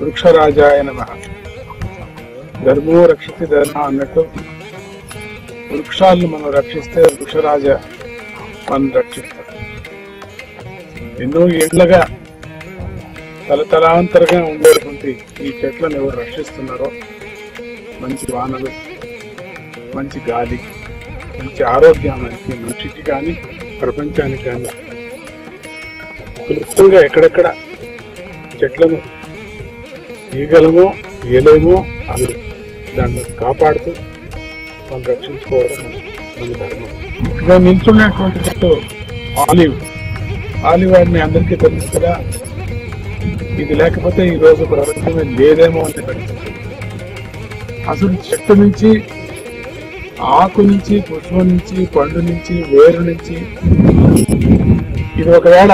వృక్షరాజాయ నమః. ధర్మో రక్షితి ధర్మ అన్నట్టు వృక్షాలను మనం రక్షిస్తే వృక్షరాజ మనం రక్షిస్తాం. ఎన్నో ఏళ్లగా తలతలాంతరంగా ఉండేటువంటి ఈ చెట్లను ఎవరు రక్షిస్తున్నారో మంచి వానలు, మంచి గాలి, మంచి ఆరోగ్యానికి మనిషికి కానీ ప్రపంచానికి కానీ క్లుప్తంగా ఎక్కడెక్కడ చెట్లను ఈగలమో ఏలేమో అవి దాన్ని కాపాడుతూ మనం రక్షించుకోవడం మన ధర్మం. ఇక్కడ నిల్చున్నటువంటి చెట్టు ఆలివ్ వాడిని అందరికీ తెలుసు కదా. ఇది లేకపోతే ఈ రోజు ప్రపంచమే లేదేమో అని పరిస్థితి. అసలు చెట్టు నుంచి, ఆకు నుంచి, పుష్పం నుంచి, పండు నుంచి, వేరు నుంచి ఇది ఒకవేళ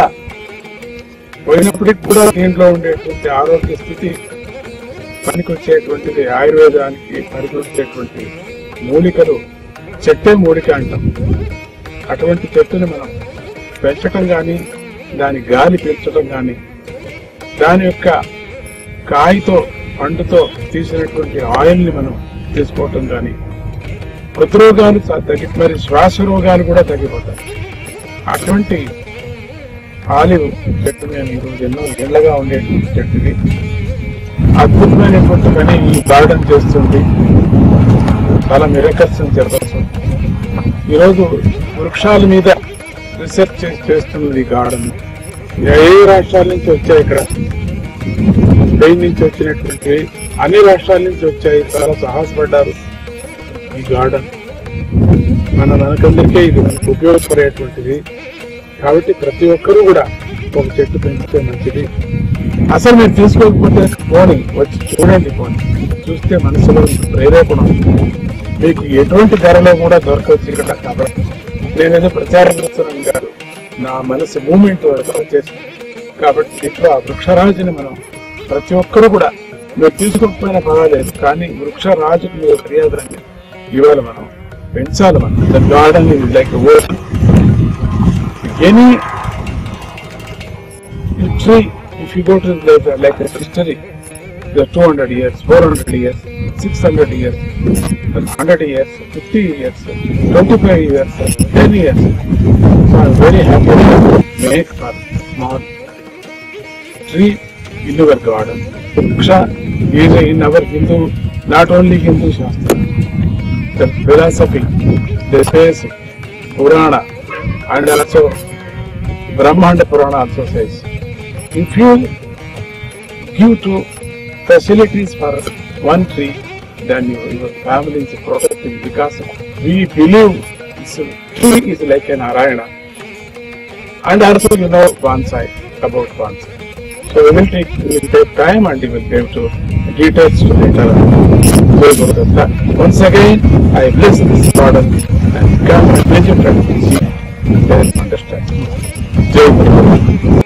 పోయినప్పటికి కూడా దీంట్లో ఉండేటువంటి ఆరోగ్య స్థితి పనికొచ్చేటువంటిది, ఆయుర్వేదానికి పనికొచ్చేటువంటి మూలికలు చెట్టే మూలిక అంటాం. అటువంటి చెట్టుని మనం పెంచటం కానీ, దాని గాలి పీల్చడం కానీ, దాని యొక్క కాయతో పండుతో తీసినటువంటి ఆయిల్ని మనం తీసుకోవటం కానీ హృద్రోగాలు తగ్గి మరి శ్వాస రోగాలు కూడా తగ్గిపోతాయి. అటువంటి ఆలివ్ చెట్టు మేము ఈరోజు ఎన్నో ఏళ్లగా ఉండేటువంటి చెట్టుకి అద్భుతమైనటువంటి పని ఈ గార్డెన్ చేస్తుంది. చాలా మిరకల్స్ జరగచ్చు. ఈరోజు వృక్షాల మీద రీసెర్చ్ చేస్తున్నది ఈ గార్డెన్. ఏ రాష్ట్రాల నుంచి వచ్చాయి, ఇక్కడ స్పెయిన్ నుంచి వచ్చినటువంటి అన్ని రాష్ట్రాల నుంచి వచ్చాయి. చాలా సాహసపడ్డారు. ఈ గార్డెన్ మనకందరికీ ఇది మనకు ఉపయోగపడేటువంటిది. కాబట్టి ప్రతి ఒక్కరూ కూడా ఒక చెట్టు పెంచితే మంచిది. అసలు మీరు తీసుకోకపోతే పోనీ వచ్చి చూడండి, పోనీ చూస్తే మనసులో ప్రేరేపణ మీకు ఎటువంటి ధరలో కూడా దొరకవచ్చు ఇక్కడ. కాబట్టి నేనేదో ప్రచారం చేస్తున్నాను కాదు, నా మనసు మూమెంట్ వచ్చేసి. కాబట్టి ఇప్పుడు ఆ వృక్షరాజుని మనం ప్రతి ఒక్కరు కూడా మీరు తీసుకోకపోయినా పర్వాలేదు, కానీ వృక్షరాజుకు మీరు మర్యాదని ఇవాళ మనం పెంచాలి. మనం the garden is like work. Any tree, if you go to like a history, the 200 years, 400 years, 600 years, 100 years, 50 years, 25 years, 10 years. So I'm very happy to make a small tree in our garden. Vriksha is in our Hindu, not only Hindu Shastra, the philosophy, the says Purana, and also Brahmanda Purana also says, if you give to facilities for one tree, then your family is protected, because we believe tree is like a Narayana. and also bonsai, about bonsai. So we will take time and we will give to details to later on. Once again, I bless this product and come and visit and see and understand. Jai Guru.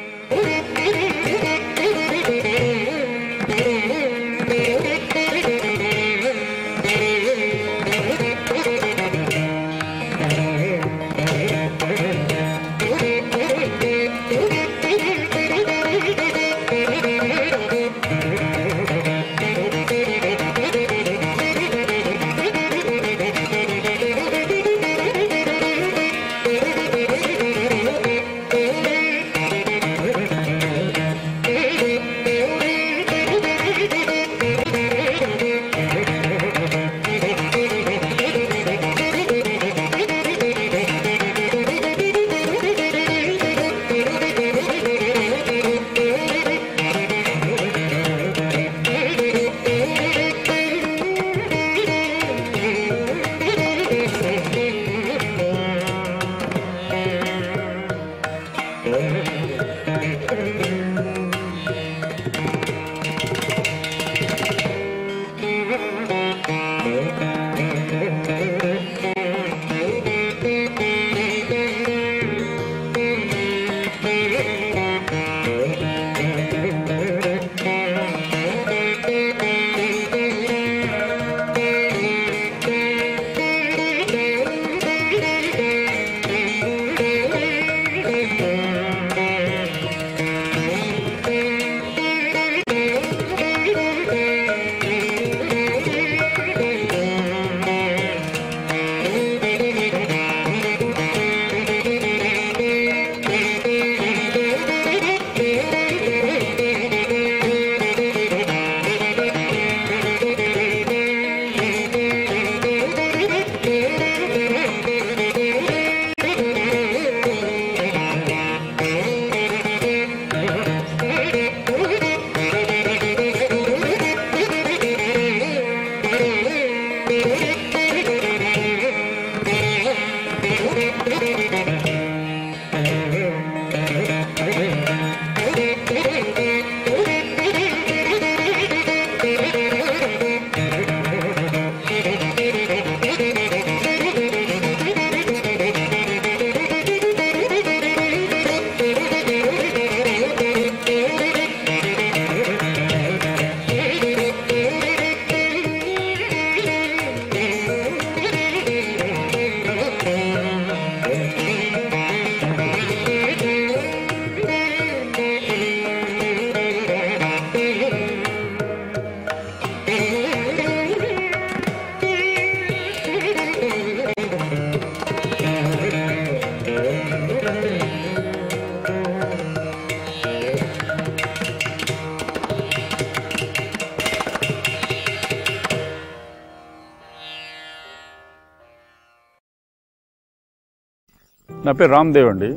నా పేరు రామ్దేవ్ అండి.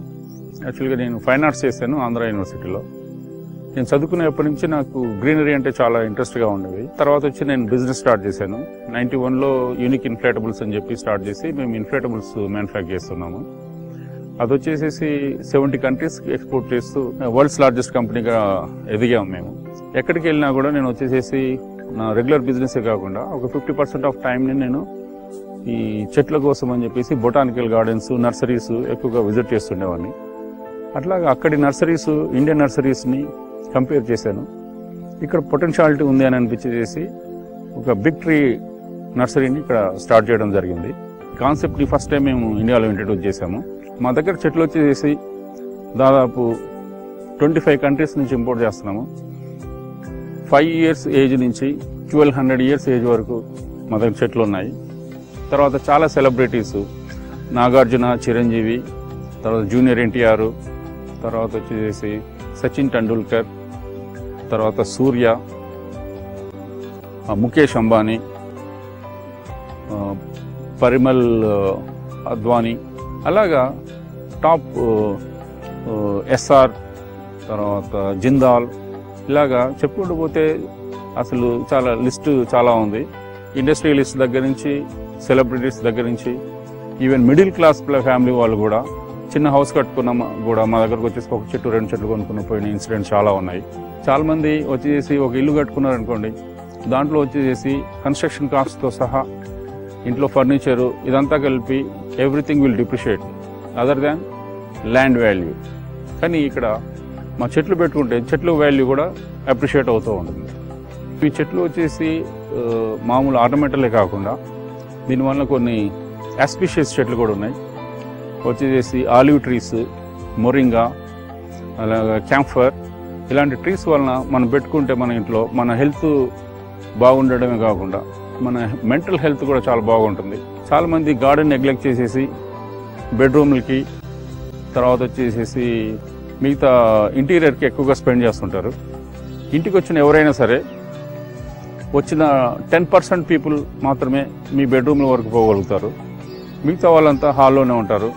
యాక్చువల్గా నేను fine arts చేశాను ఆంధ్ర యూనివర్సిటీలో. నేను చదువుకునేప్పటి నుంచి నాకు గ్రీనరీ అంటే చాలా ఇంట్రెస్ట్గా ఉండేది. తర్వాత వచ్చి నేను బిజినెస్ స్టార్ట్ చేశాను. 91లో యూనిక్ ఇన్ఫ్లేటబుల్స్ అని చెప్పి స్టార్ట్ చేసి మేము ఇన్ఫ్లేటబుల్స్ మ్యానుఫ్యాక్చర్ చేస్తున్నాము. అది వచ్చేసేసి 70 కంట్రీస్కి ఎక్స్పోర్ట్ చేస్తూ వరల్డ్స్ లార్జెస్ట్ కంపెనీగా ఎదిగాము మేము. ఎక్కడికి వెళ్ళినా కూడా నేను వచ్చేసేసి నా రెగ్యులర్ బిజినెసే కాకుండా ఒక 50% ఆఫ్ టైంని నేను ఈ చెట్ల కోసం అని చెప్పేసి బొటానికల్ గార్డెన్స్, నర్సరీస్ ఎక్కువగా విజిట్ చేస్తుండేవాడిని. అట్లాగా అక్కడి నర్సరీస్, ఇండియన్ నర్సరీస్ని కంపేర్ చేశాను. ఇక్కడ పొటెన్షియాలిటీ ఉంది అని అనిపించేసి ఒక బిగ్ ట్రీ నర్సరీని ఇక్కడ స్టార్ట్ చేయడం జరిగింది. కాన్సెప్ట్ని ఫస్ట్ టైం మేము ఇండియాలో ఇంట్రడ్యూస్ చేశాము. మా దగ్గర చెట్లు వచ్చేసి దాదాపు 25 కంట్రీస్ నుంచి ఇంపోర్ట్ చేస్తున్నాము. 5 years ఏజ్ నుంచి 1200 years ఏజ్ వరకు మా దగ్గర చెట్లు ఉన్నాయి. తర్వాత చాలా సెలబ్రిటీస్, నాగార్జున, చిరంజీవి, తర్వాత జూనియర్ ఎన్టీఆర్, తర్వాత వచ్చేసి సచిన్ టెండూల్కర్, తర్వాత సూర్య, ముఖేష్ అంబానీ, పరిమల్ అద్వానీ, అలాగా టాప్ ఎస్ఆర్, తర్వాత జిందాల్, ఇలాగా చెప్పుకుంటూ పోతే అసలు చాలా లిస్టు చాలా ఉంది. ఇండస్ట్రియలిస్ట్ దగ్గర నుంచి, సెలబ్రిటీస్ దగ్గర నుంచి, ఈవెన్ మిడిల్ క్లాస్ ఫ్యామిలీ వాళ్ళు కూడా చిన్న హౌస్ కట్టుకున్నాం కూడా మా దగ్గరకు వచ్చేసి ఒక చెట్టు 2 చెట్లు కొనుక్కుని పోయిన ఇన్సిడెంట్స్ చాలా ఉన్నాయి. చాలామంది వచ్చేసి ఒక ఇల్లు కట్టుకున్నారనుకోండి, దాంట్లో వచ్చేసి కన్స్ట్రక్షన్ కాస్ట్తో సహా ఇంట్లో ఫర్నిచరు ఇదంతా కలిపి everything will depreciate other than land value. కానీ ఇక్కడ మా చెట్లు పెట్టుకుంటే చెట్లు వాల్యూ కూడా అప్రిషియేట్ అవుతూ ఉంటుంది. ఈ చెట్లు వచ్చేసి మామూలు ఆర్నమెంటలే కాకుండా దీనివల్ల కొన్ని ఆస్పిషియస్ చెట్లు కూడా ఉన్నాయి. వచ్చేసి ఆలివ్ ట్రీస్, మొరింగా, అలాగే క్యాంఫర్ ఇలాంటి ట్రీస్ వలన మనం పెట్టుకుంటే మన ఇంట్లో మన హెల్త్ బాగుండడమే కాకుండా మన మెంటల్ హెల్త్ కూడా చాలా బాగుంటుంది. చాలామంది గార్డెన్ నెగ్లెక్ట్ చేసేసి బెడ్రూమ్లకి తర్వాత వచ్చేసేసి మిగతా ఇంటీరియర్కి ఎక్కువగా స్పెండ్ చేస్తుంటారు. ఇంటికి వచ్చిన ఎవరైనా సరే వచ్చిన 10% పీపుల్ మాత్రమే మీ బెడ్రూమ్ల వరకు పోగలుగుతారు, మిగతా వాళ్ళంతా హాల్లోనే ఉంటారు.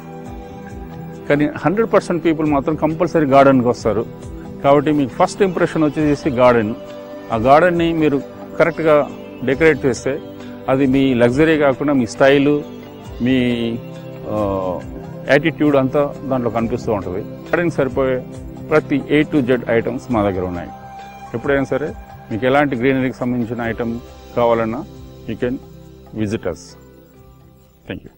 కానీ 100% పీపుల్ మాత్రం కంపల్సరీ గార్డెన్కి వస్తారు. కాబట్టి మీకు ఫస్ట్ ఇంప్రెషన్ వచ్చేసి గార్డెన్. ఆ గార్డెన్ని మీరు కరెక్ట్గా డెకరేట్ చేస్తే అది మీ లగ్జరీ కాకుండా మీ స్టైలు, మీ యాటిట్యూడ్ అంతా దాంట్లో కనిపిస్తూ ఉంటుంది. గార్డెన్ సరిపోయే ప్రతి A to Z ఐటమ్స్ మా దగ్గర ఉన్నాయి. ఎప్పుడైనా సరే మీకు ఎలాంటి గ్రీనరీకి సంబంధించిన ఐటమ్ కావాలన్నా you can visit us. Thank you.